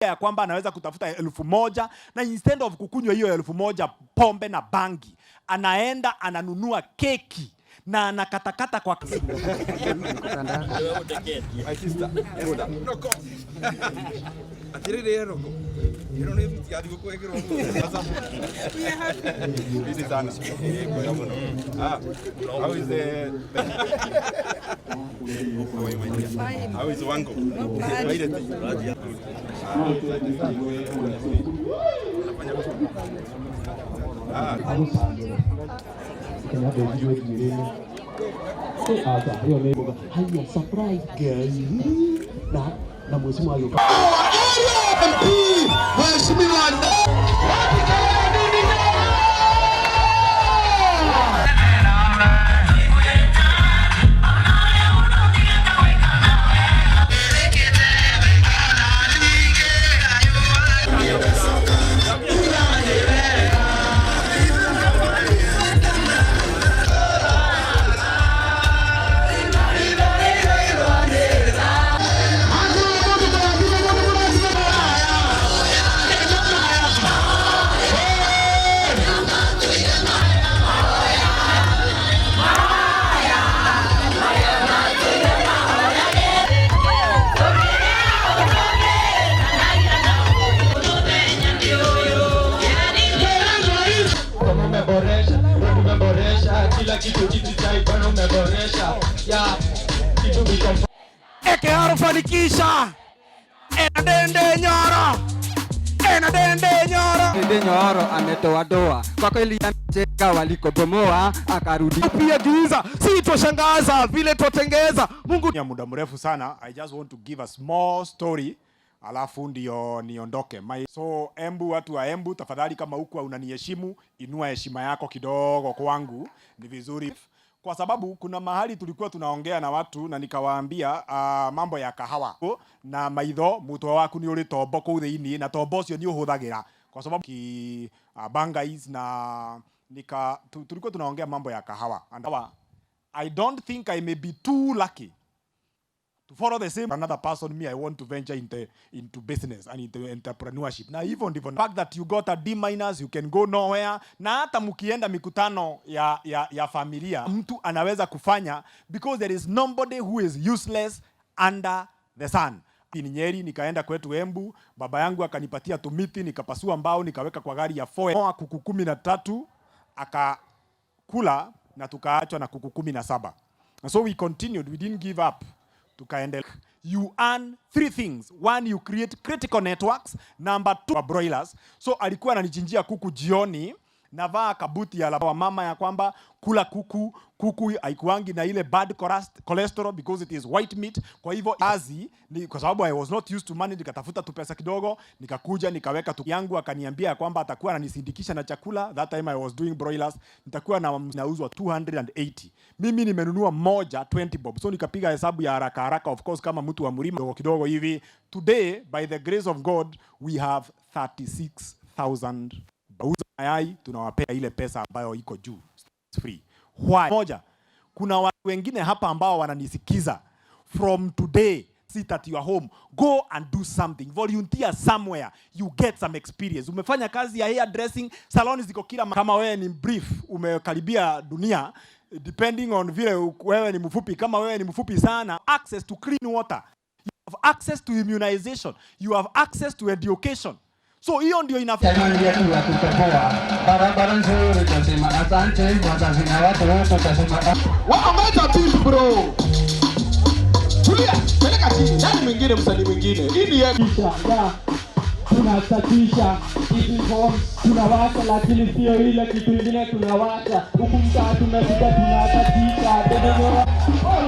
ya kwamba anaweza kutafuta 1,000 na instead of kukunywa hiyo 1,000 pombe na bangi, anaenda ananunua keki na anakatakata kwa How is Wango? Surprise girl. Na mheshimiwa yuko. Fanikisha Ndindi Nyoro. Ndindi Nyoro ametoa doa kwa kweli, anacheka walikobomoa akarudi pia giza. Si toshangaza vile totengeza Mungu ya muda mrefu sana. I just want to give a small story alafu ndio niondoke. So Embu, watu wa Embu, tafadhali kama huku unaniheshimu, inua heshima yako kidogo kwangu, ni vizuri. Kwa sababu kuna mahali tulikuwa tunaongea na watu na nikawaambia mambo ya kahawa na maitho mutwa waku ni uri tombo ku thiini na tombo cio ni uhuthagira kwa sababu ki bangais na tulikuwa tunaongea mambo ya kahawa. And I don't think I may be too lucky to follow the same another person. Me, I want to venture into business and into entrepreneurship. Na hivyo ndivyo, fact that you got a D-, you can go nowhere. Na hata mkienda mikutano ya familia, mtu anaweza kufanya, because there is nobody who is useless under the sun. Ni Nyeri, nikaenda kwetu Embu, baba yangu akanipatia tumiti, nikapasua mbao, nikaweka kwa gari ya 4 kuku 13 akakula na tukaachwa na kuku 17. And so we continued, we didn't give up. You earn 3 things. 1, you create critical networks. Number 2, broilers. So alikuwa ananichinjia kuku jioni, navaa kabuti ya la mama ya kwamba kula kuku haikuangi na ile bad cholesterol because it is white meat. Kwa hivyo kwa sababu I was not used to money, nikatafuta tu pesa kidogo, nikakuja nikaweka tu yangu, akaniambia kwamba atakuwa ananisindikisha na chakula. That time I was doing broilers, nitakuwa nauzwa 280. Mimi nimenunua moja 20 bob. So nikapiga hesabu ya haraka of course kama mtu wa mlima kidogo hivi. Today by the grace of God we have 36,000. Bauza mayai tunawapea ile pesa ambayo iko juu. It's free. Why? Moja, kuna watu wengine hapa ambao wananisikiza. From today, sit at your home, go and do something. Volunteer somewhere, you get some experience. Umefanya kazi ya hairdressing, saloni ziko kila kama wewe ni brief, umekaribia dunia, depending on vile wewe ni mfupi. Kama wewe ni mfupi sana, access to clean water, you have access to immunization, you have access to education. So hiyo ndio inafanya barabara nzuri, tunasema asante wazazi na watu wote, tunasema wakamata timu bro. Tulia, peleka chini. Nani mwingine msanii mwingine? Hii ya tunastatisha hizo tunawasha, lakini sio ile kitu kingine tunawasha. Huku mtaa tumefika tunastatisha. Oh,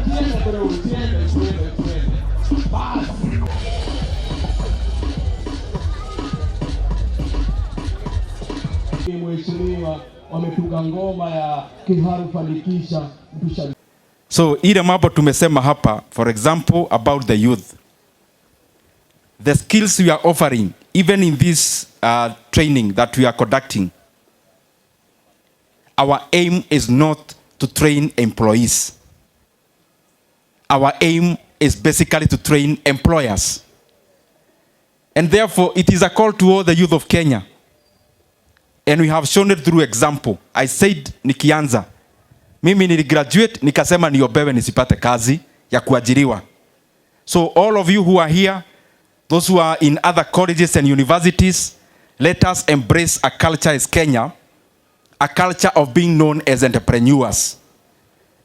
tienda bro, tienda. Bas. Mheshimiwa wametunga ngoma ya Kiharu Fanikisha. So ile mambo tumesema hapa, for example about the youth, the skills we are offering even in this training that we are conducting, our aim is not to train employees. our aim is basically to train employers. And therefore, it is a call to all the youth of Kenya. And we have shown it through example. I said nikianza, mimi niligraduate nikasema niobewe nisipate kazi ya kuajiriwa. So all of you who are here, those who are in other colleges and universities, let us embrace a culture as Kenya, a culture of being known as entrepreneurs.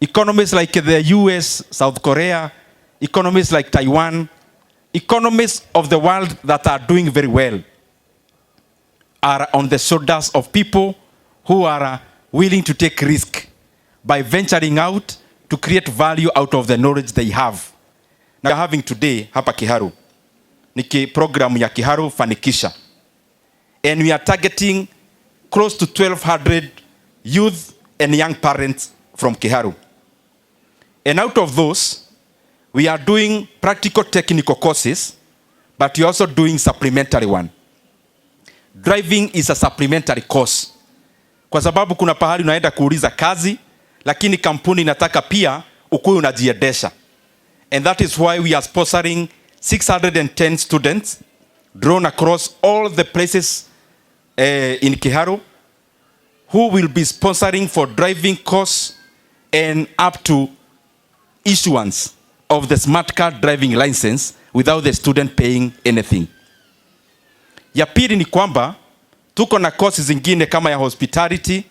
Economies like the US, South Korea, economies like Taiwan, economies of the world that are doing very well are on the shoulders of people who are willing to take risk by venturing out to create value out of the knowledge they have. Now having today hapa Kiharu ni program ya Kiharu Fanikisha, and we are targeting close to 1,200 youth and young parents from Kiharu. And out of those, we are doing practical technical courses, but we are also doing supplementary one. Driving is a supplementary course. Kwa sababu kuna pahali unaenda kuuliza kazi, lakini kampuni inataka pia ukuwe unajiendesha. And that is why we are sponsoring 610 students drawn across all the places in Kiharu, who will be sponsoring for driving course and up to issuance of the smart car driving license without the student paying anything. Ya pili ni kwamba tuko na courses zingine kama ya hospitality,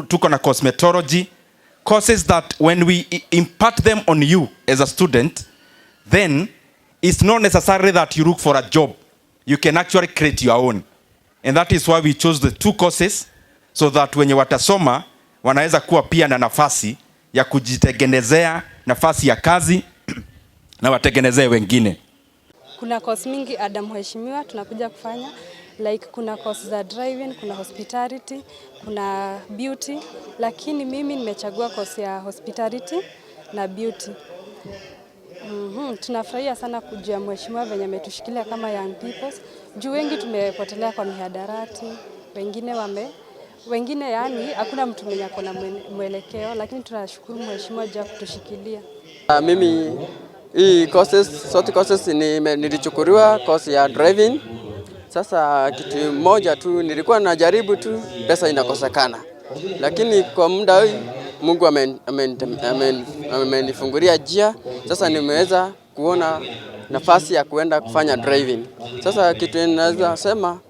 tuko na cosmetology, courses that when we impart them on you as a student, then it's not necessary that you look for a job. You can actually create your own. And that is why we chose the two courses, so that wenye watasoma wanaweza kuwa pia na nafasi ya kujitengenezea nafasi ya kazi na watengenezee wengine. Kuna course mingi Adam mheshimiwa tunakuja kufanya, like kuna course za driving, kuna hospitality, kuna beauty, lakini mimi nimechagua course ya hospitality na beauty. Tunafurahia sana kujua mheshimiwa venye ametushikilia kama young people. Juu wengi tumepotelea kwa mihadarati, wengine yani hakuna mtu mwenye ako na mwelekeo, lakini tunashukuru mheshimiwa juu kutushikilia. Mimi hii sote courses nilichukuliwa course ya driving. Sasa kitu moja tu nilikuwa najaribu tu, pesa inakosekana. Lakini kwa muda huu Mungu amenifungulia njia. Sasa nimeweza kuona nafasi ya kuenda kufanya driving. Sasa kitu ninaweza sema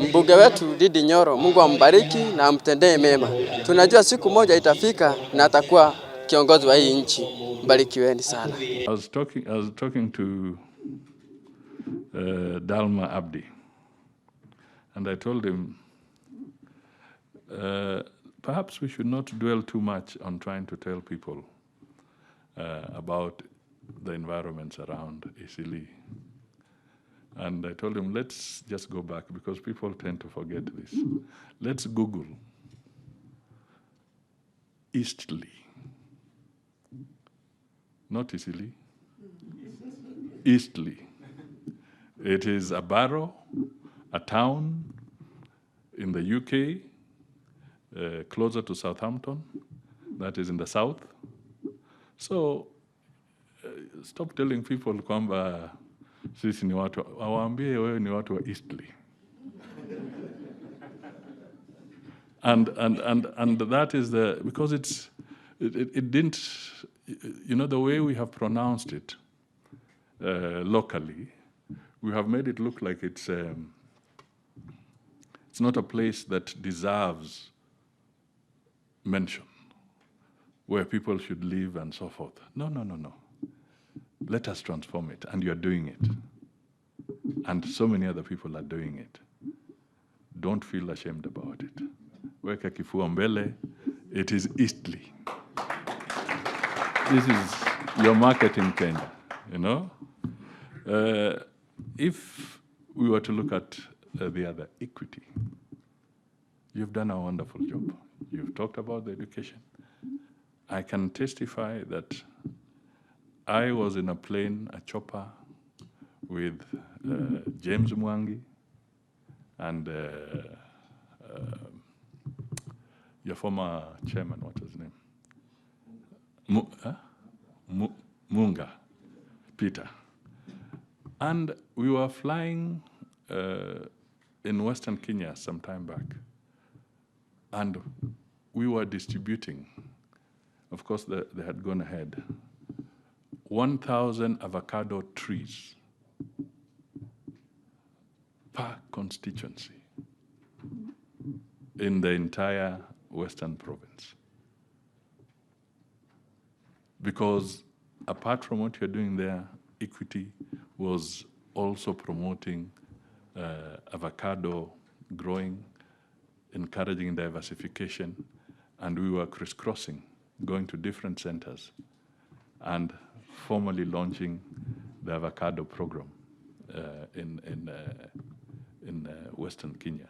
mbunge wetu Ndindi Nyoro, Mungu ambariki na amtendee mema. Tunajua siku moja itafika na atakuwa kiongozi wa hii nchi. Mbarikiweni sana. I was talking to Dalma Abdi, and I told him perhaps we should not dwell too much on trying to tell people about the environments around Isili. And I told him, let's just go back, because people tend to forget this. Let's Google Eastleigh. Not Isili. Eastleigh. It is a borough, a town in the UK, closer to Southampton, that is in the south. So stop telling people kwamba sisi ni watu, awaambie wewe ni watu wa Eastleigh. And that is because it didn't, you know, the way we have pronounced it locally, we have made it look like it's not a place that deserves mention, where people should live and so forth. No. Let us transform it, and you're doing it. And so many other people are doing it. Don't feel ashamed about it. Weka kifua mbele, it is Eastleigh. This is your market in Kenya, you know? If we were to look at the other, equity, you've done a wonderful job. You've talked about the education. I can testify that I was in a plane, a chopper, with James Mwangi and your former chairman, what's his name? Munga. Peter. And we were flying in Western Kenya some time back. And we were distributing, of course, they had gone ahead, 1,000 avocado trees per constituency in the entire Western province. Because apart from what you're doing there, Equity was also promoting avocado growing, encouraging diversification, and we were crisscrossing, going to different centers and formally launching the avocado program in Western Kenya.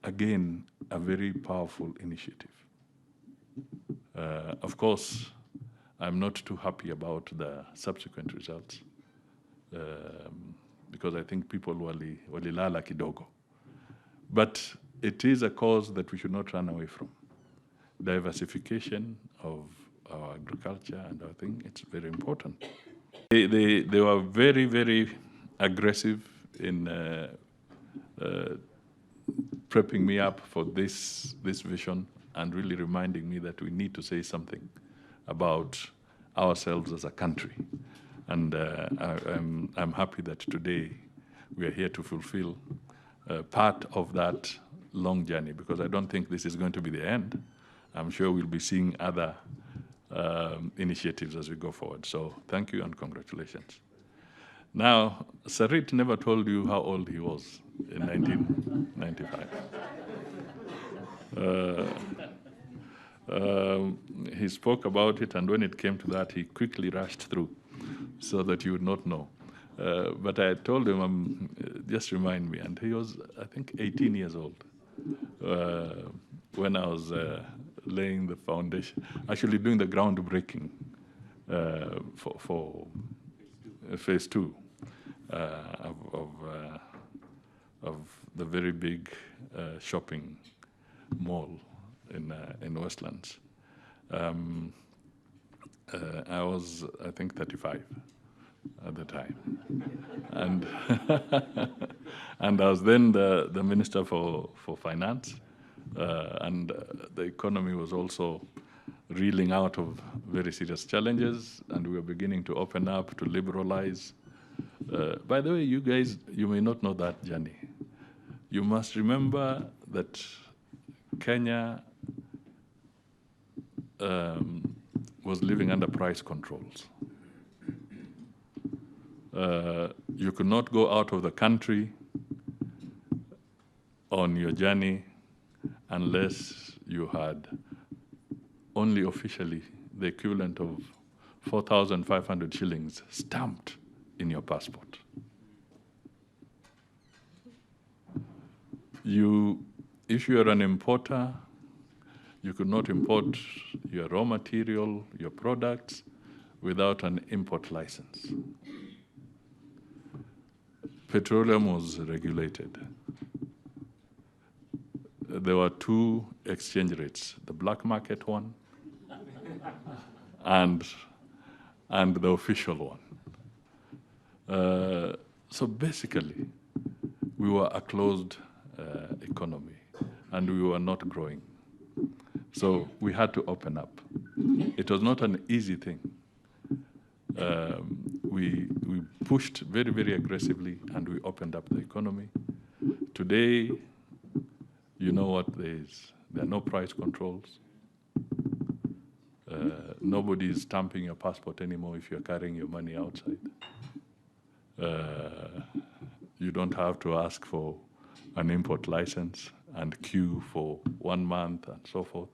Again, a very powerful initiative. Of course, I'm not too happy about the subsequent results because I think people walilala kidogo. But it is a cause that we should not run away from. Diversification of our agriculture and our thing, it's very important. They were very, very aggressive in prepping me up for this vision and really reminding me that we need to say something about ourselves as a country. And I'm happy that today we are here to fulfill part of that long journey, because I don't think this is going to be the end. I'm sure we'll be seeing other initiatives as we go forward. So thank you and congratulations. Now, Sarit never told you how old he was in 1995. He spoke about it, and when it came to that, he quickly rushed through so that you would not know. But I told him, just remind me, and he was, I think, 18 years old when I was laying the foundation, actually doing the groundbreaking for phase 2 of the very big shopping mall in Westlands. I was, I think, 35 at the time, and and I was then the Minister for Finance, and the economy was also reeling out of very serious challenges, and we were beginning to open up, to liberalize. By the way, you guys, you may not know that journey. You must remember that Kenya was living under price controls. You could not go out of the country on your journey unless you had only officially the equivalent of 4,500 shillings stamped in your passport. If you are an importer, you could not import your raw material, your products, without an import license. Petroleum was regulated. There were 2 exchange rates, the black market one and the official one. So basically, we were a closed economy, and we were not growing. So we had to open up. It was not an easy thing. We pushed very, very aggressively, and we opened up the economy. Today, you know what there is. There are no price controls. Nobody is stamping your passport anymore if you're carrying your money outside. You don't have to ask for an import license and queue for 1 month and so forth,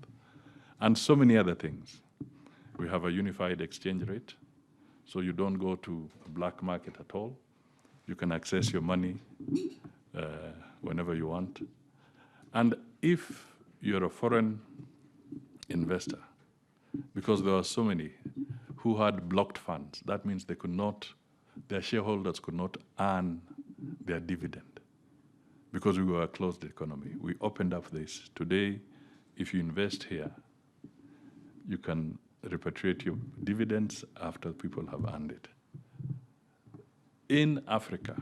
and so many other things. We have a unified exchange rate, so you don't go to a black market at all. You can access your money whenever you want. And if you're a foreign investor, because there are so many who had blocked funds, that means they could not, their shareholders could not earn their dividend because we were a closed economy. We opened up this. Today, if you invest here, you can repatriate your dividends after people have earned it. in Africa,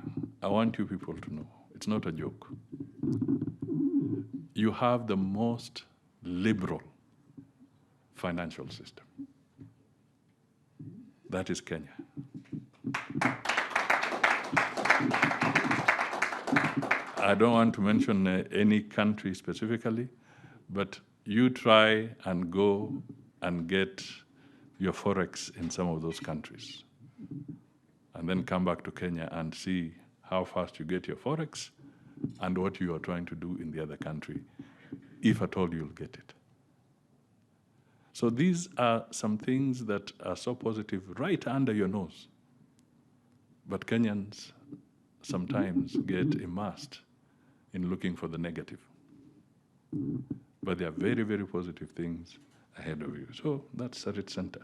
I want you people to know, it's not a joke. You have the most liberal financial system. That is Kenya. I don't want to mention any country specifically, but you try and go and get your forex in some of those countries, and then come back to Kenya and see how fast you get your forex and what you are trying to do in the other country, if at all you'll get it. So these are some things that are so positive right under your nose. But Kenyans sometimes get immersed in looking for the negative. But there are very, very positive things ahead of you. So that's at its center.